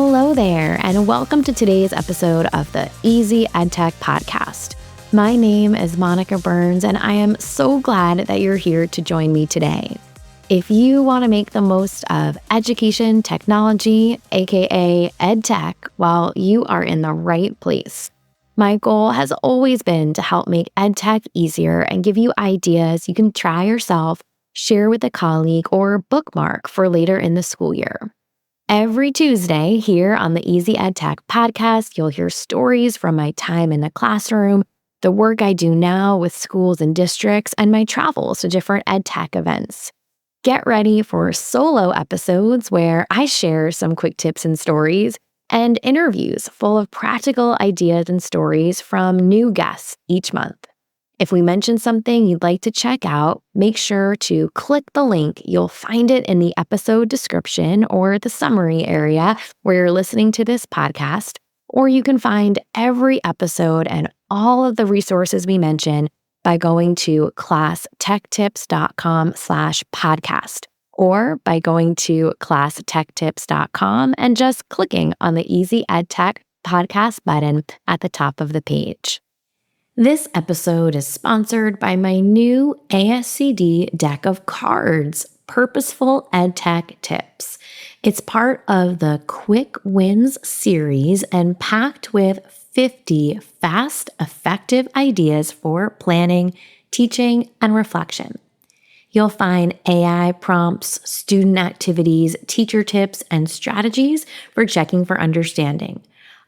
Hello there, and welcome to today's episode of the Easy EdTech Podcast. My name is Monica Burns, and I am so glad that you're here to join me today. If you want to make the most of education technology, aka EdTech, well, you are in the right place. My goal has always been to help make EdTech easier and give you ideas you can try yourself, share with a colleague, or bookmark for later in the school year. Every Tuesday here on the Easy EdTech Podcast, you'll hear stories from my time in the classroom, the work I do now with schools and districts, and my travels to different EdTech events. Get ready for solo episodes where I share some quick tips and stories, and interviews full of practical ideas and stories from new guests each month. If we mention something you'd like to check out, make sure to click the link. You'll find it in the episode description or the summary area where you're listening to this podcast, or you can find every episode and all of the resources we mention by going to classtechtips.com/podcast, or by going to classtechtips.com and just clicking on the Easy EdTech Podcast button at the top of the page. This episode is sponsored by my new ASCD deck of cards, Purposeful EdTech Tips. It's part of the Quick Wins series and packed with 50 fast, effective ideas for planning, teaching, and reflection. You'll find AI prompts, student activities, teacher tips, and strategies for checking for understanding,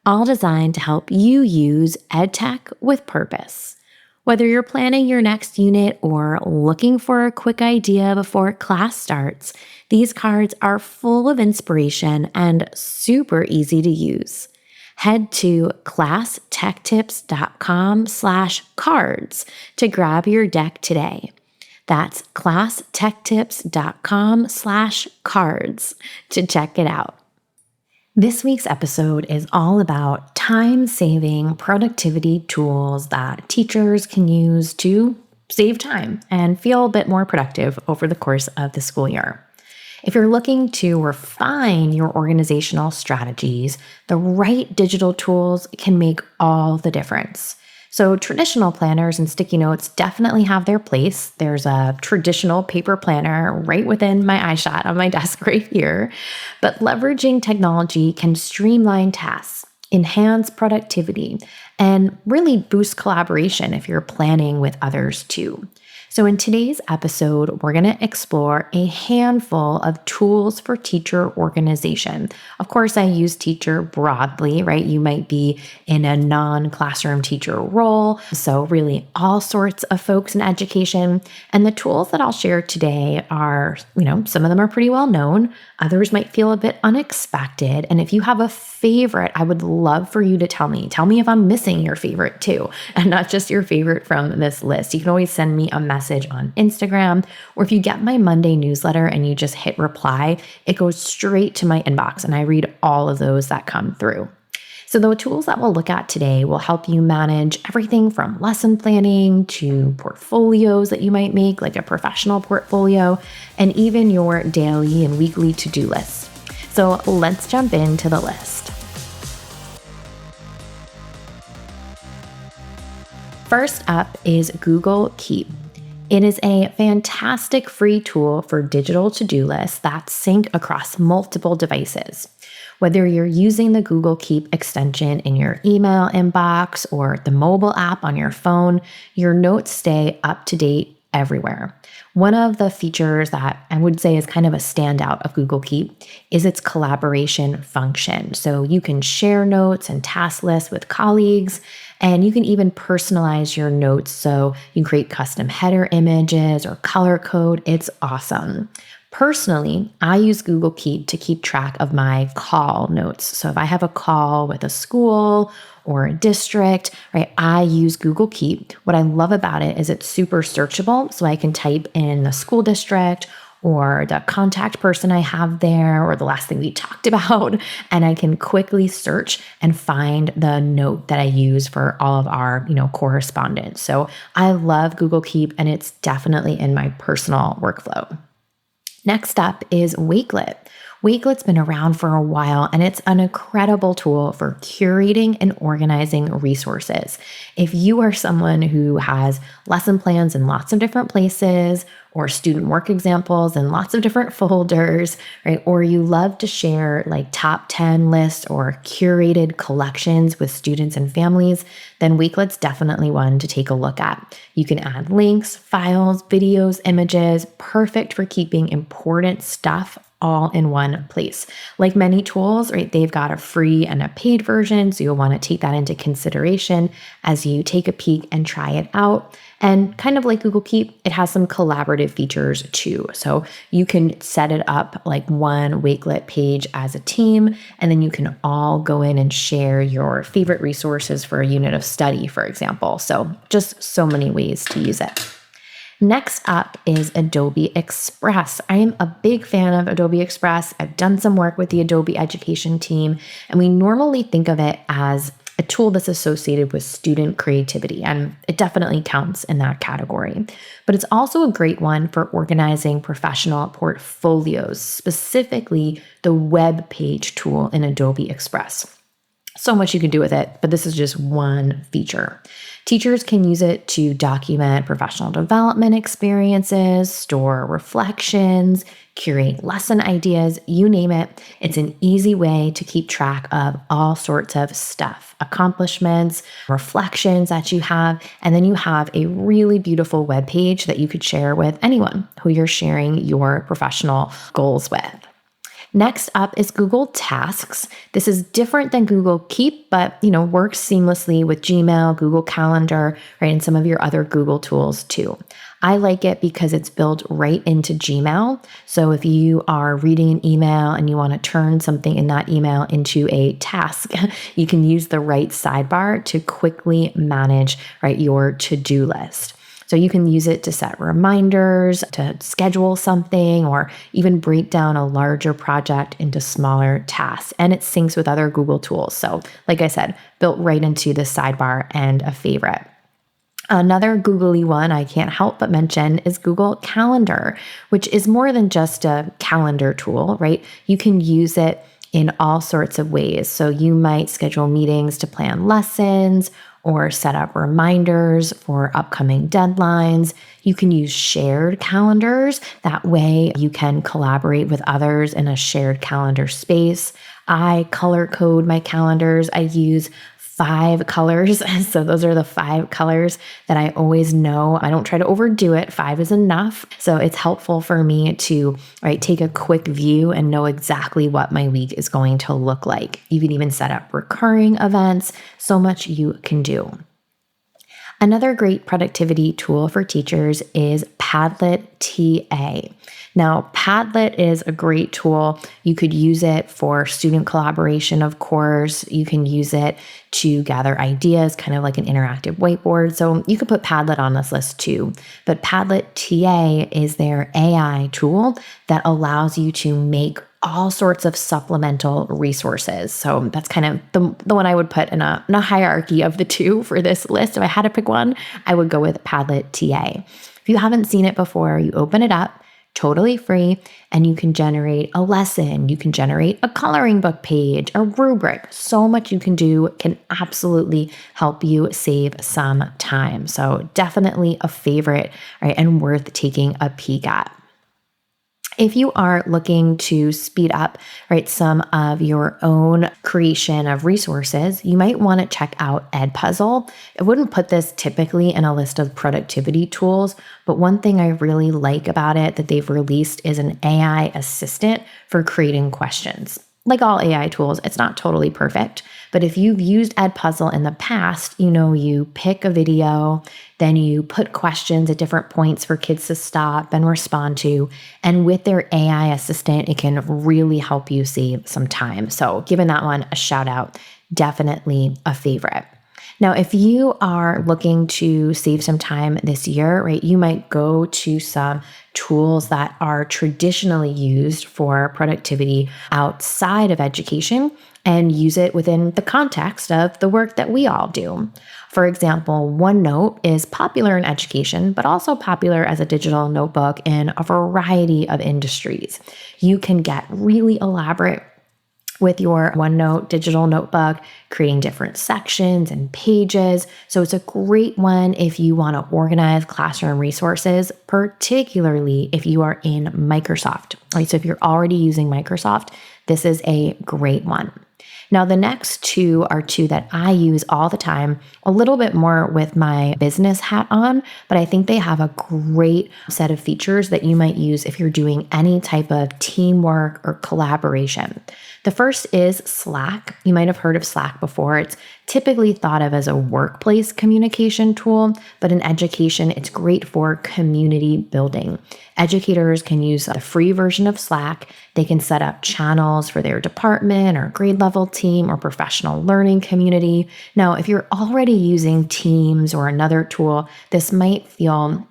all designed to help you use EdTech with purpose. Whether you're planning your next unit or looking for a quick idea before class starts, these cards are full of inspiration and super easy to use. Head to classtechtips.com/cards to grab your deck today. That's classtechtips.com/cards to check it out. This week's episode is all about time-saving productivity tools that teachers can use to save time and feel a bit more productive over the course of the school year. If you're looking to refine your organizational strategies, the right digital tools can make all the difference. So traditional planners and sticky notes definitely have their place. There's a traditional paper planner right within my eyeshot on my desk right here. But leveraging technology can streamline tasks, enhance productivity, and really boost collaboration if you're planning with others too. So in today's episode, we're going to explore a handful of tools for teacher organization. Of course, I use teacher broadly, right? You might be in a non-classroom teacher role. So really all sorts of folks in education. And the tools that I'll share today are, some of them are pretty well known. Others might feel a bit unexpected. And if you have a favorite, I would love for you to tell me. Tell me if I'm missing your favorite too, and not just your favorite from this list. You can always send me a message on Instagram, or if you get my Monday newsletter and you just hit reply, it goes straight to my inbox and I read all of those that come through. So the tools that we'll look at today will help you manage everything from lesson planning to portfolios that you might make, like a professional portfolio, and even your daily and weekly to-do lists. So let's jump into the list. First up is Google Keep. It is a fantastic free tool for digital to-do lists that sync across multiple devices. Whether you're using the Google Keep extension in your email inbox or the mobile app on your phone, your notes stay up to date everywhere. One of the features that I would say is kind of a standout of Google Keep is its collaboration function. So you can share notes and task lists with colleagues, and you can even personalize your notes so you can create custom header images or color code. It's awesome. Personally, I use Google Keep to keep track of my call notes. So if I have a call with a school or a district, right, I use Google Keep. What I love about it is it's super searchable. So I can type in the school district or the contact person I have there or the last thing we talked about, and I can quickly search and find the note that I use for all of our, correspondence. So I love Google Keep, and it's definitely in my personal workflow. Next up is Wakelet. Wakelet's been around for a while, and it's an incredible tool for curating and organizing resources. If you are someone who has lesson plans in lots of different places, or student work examples in lots of different folders, right? Or you love to share like top 10 lists or curated collections with students and families, then Wakelet's definitely one to take a look at. You can add links, files, videos, images, perfect for keeping important stuff all in one place. Like many tools, right, they've got a free and a paid version, so you'll want to take that into consideration as you take a peek and try it out. And kind of like Google Keep, it has some collaborative features too. So you can set it up like one Wakelet page as a team, and then you can all go in and share your favorite resources for a unit of study, for example. So just so many ways to use it. Next up is Adobe Express. I am a big fan of Adobe Express. I've done some work with the Adobe education team, and we normally think of it as a tool that's associated with student creativity, and it definitely counts in that category. But it's also a great one for organizing professional portfolios, specifically the web page tool in Adobe Express. So much you can do with it, but this is just one feature. Teachers can use it to document professional development experiences, store reflections, curate lesson ideas, you name it. It's an easy way to keep track of all sorts of stuff, accomplishments, reflections that you have, and then you have a really beautiful web page that you could share with anyone who you're sharing your professional goals with. Next up is Google Tasks. This is different than Google Keep, but works seamlessly with Gmail, Google Calendar, right, and some of your other Google tools too. I like it because it's built right into Gmail. So if you are reading an email and you want to turn something in that email into a task, you can use the right sidebar to quickly manage, right, your to-do list. So you can use it to set reminders, to schedule something, or even break down a larger project into smaller tasks. And it syncs with other Google tools. So like I said, built right into the sidebar and a favorite. Another googly one I can't help but mention is Google Calendar, which is more than just a calendar tool, right? You can use it in all sorts of ways. So you might schedule meetings to plan lessons or set up reminders for upcoming deadlines. You can use shared calendars. That way you can collaborate with others in a shared calendar space. I color code my calendars. I use 5 colors. So those are the 5 colors that I always know. I don't try to overdo it. 5 is enough. So it's helpful for me to take a quick view and know exactly what my week is going to look like. You can even set up recurring events. So much you can do. Another great productivity tool for teachers is Padlet TA. Now, Padlet is a great tool. You could use it for student collaboration, of course. You can use it to gather ideas, kind of like an interactive whiteboard. So you could put Padlet on this list too. But Padlet TA is their AI tool that allows you to make all sorts of supplemental resources. So that's kind of the one I would put in a hierarchy of the two for this list. If I had to pick one, I would go with Padlet TA. If you haven't seen it before, you open it up, totally free, and you can generate a lesson. You can generate a coloring book page, a rubric. So much you can do, can absolutely help you save some time. So definitely a favorite, right, and worth taking a peek at. If you are looking to speed up, right, some of your own creation of resources, you might want to check out Edpuzzle. I wouldn't put this typically in a list of productivity tools, but one thing I really like about it that they've released is an AI assistant for creating questions. Like all AI tools, it's not totally perfect, but if you've used Edpuzzle in the past, you pick a video, then you put questions at different points for kids to stop and respond to. And with their AI assistant, it can really help you save some time. So giving that one a shout out, definitely a favorite. Now, if you are looking to save some time this year, right, you might go to some tools that are traditionally used for productivity outside of education and use it within the context of the work that we all do. For example, OneNote is popular in education, but also popular as a digital notebook in a variety of industries. You can get really elaborate with your OneNote digital notebook, creating different sections and pages. So it's a great one if you want to organize classroom resources, particularly if you are in Microsoft. Right? So if you're already using Microsoft, this is a great one. Now, the next two are two that I use all the time, a little bit more with my business hat on, but I think they have a great set of features that you might use if you're doing any type of teamwork or collaboration. The first is Slack. You might have heard of Slack before. It's typically thought of as a workplace communication tool, but in education, it's great for community building. Educators can use the free version of Slack. They can set up channels for their department or grade level team or professional learning community. Now, if you're already using Teams or another tool, this might feel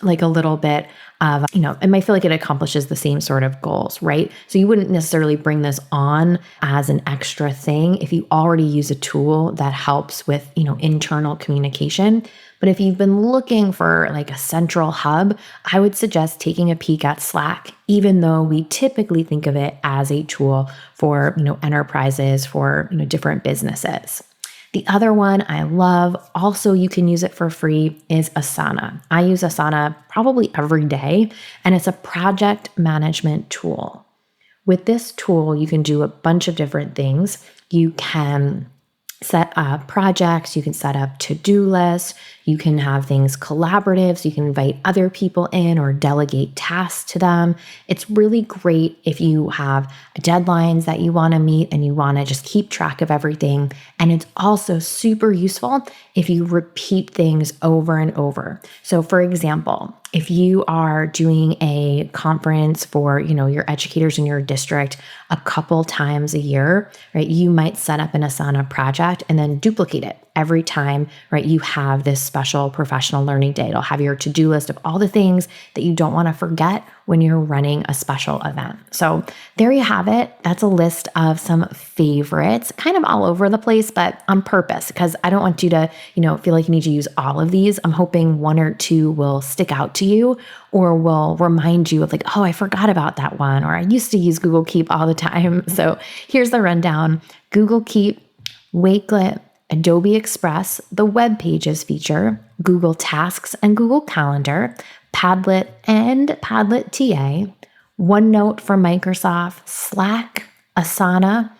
like a little bit of, it might feel like it accomplishes the same sort of goals, right? So you wouldn't necessarily bring this on as an extra thing if you already use a tool that helps with, internal communication. But if you've been looking for like a central hub, I would suggest taking a peek at Slack, even though we typically think of it as a tool for, enterprises, for, different businesses. The other one I love, also you can use it for free, is Asana. I use Asana probably every day, and it's a project management tool. With this tool, you can do a bunch of different things. You can set up projects, you can set up to-do lists, you can have things collaborative, so you can invite other people in or delegate tasks to them. It's really great if you have deadlines that you want to meet and you want to just keep track of everything. And it's also super useful if you repeat things over and over. So for example, if you are doing a conference for, your educators in your district a couple times a year, right, you might set up an Asana project and then duplicate it every time, right, you have this special professional learning day. It'll have your to-do list of all the things that you don't want to forget when you're running a special event. So there you have it. That's a list of some favorites, kind of all over the place, but on purpose, because I don't want you to, feel like you need to use all of these. I'm hoping one or two will stick out to you or will remind you of like, oh, I forgot about that one, or I used to use Google Keep all the time. So here's the rundown: Google Keep, Wakelet, Adobe Express, the Web Pages feature, Google Tasks and Google Calendar, Padlet and Padlet TA, OneNote for Microsoft, Slack, Asana,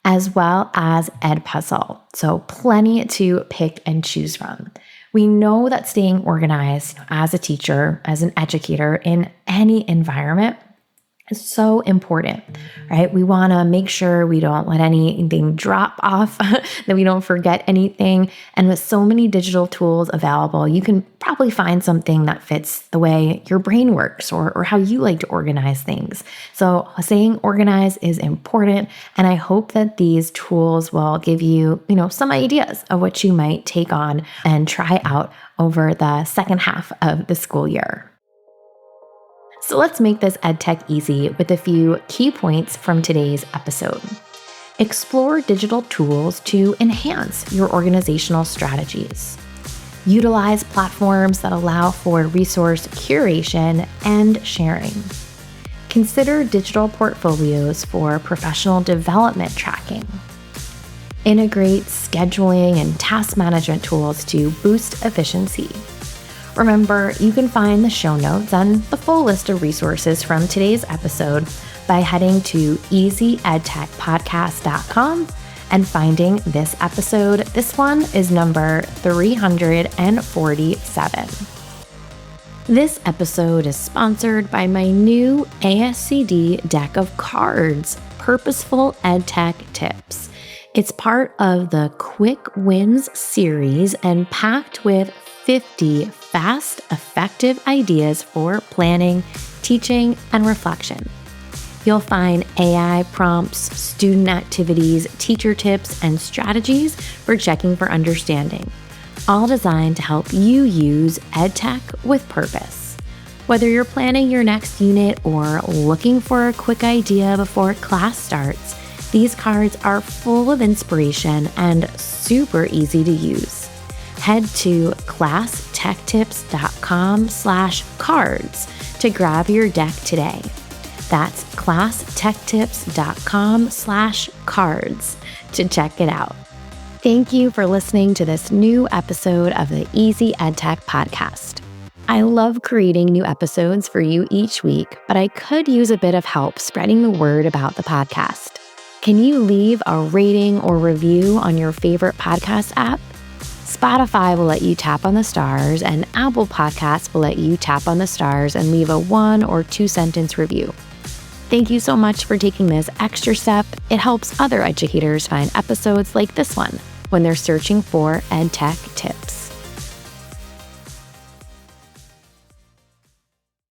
as well as Edpuzzle. So plenty to pick and choose from. We know that staying organized as a teacher, as an educator in any environment is so important, right? We want to make sure we don't let anything drop off, that we don't forget anything. And with so many digital tools available, you can probably find something that fits the way your brain works or how you like to organize things. So staying organized is important. And I hope that these tools will give you, some ideas of what you might take on and try out over the second half of the school year. So let's make this EdTech easy with a few key points from today's episode. Explore digital tools to enhance your organizational strategies. Utilize platforms that allow for resource curation and sharing. Consider digital portfolios for professional development tracking. Integrate scheduling and task management tools to boost efficiency. Remember, you can find the show notes and the full list of resources from today's episode by heading to easyedtechpodcast.com and finding this episode. This one is number 347. This episode is sponsored by my new ASCD deck of cards, Purposeful EdTech Tips. It's part of the Quick Wins series and packed with 50 fast, effective ideas for planning, teaching, and reflection. You'll find AI prompts, student activities, teacher tips, and strategies for checking for understanding, all designed to help you use EdTech with purpose. Whether you're planning your next unit or looking for a quick idea before class starts, these cards are full of inspiration and super easy to use. Head to classtechtips.com/cards to grab your deck today. That's classtechtips.com/cards to check it out. Thank you for listening to this new episode of the Easy EdTech Podcast. I love creating new episodes for you each week, but I could use a bit of help spreading the word about the podcast. Can you leave a rating or review on your favorite podcast app? Spotify will let you tap on the stars, and Apple Podcasts will let you tap on the stars and leave a 1 or 2 sentence review. Thank you so much for taking this extra step. It helps other educators find episodes like this one when they're searching for EdTech tips.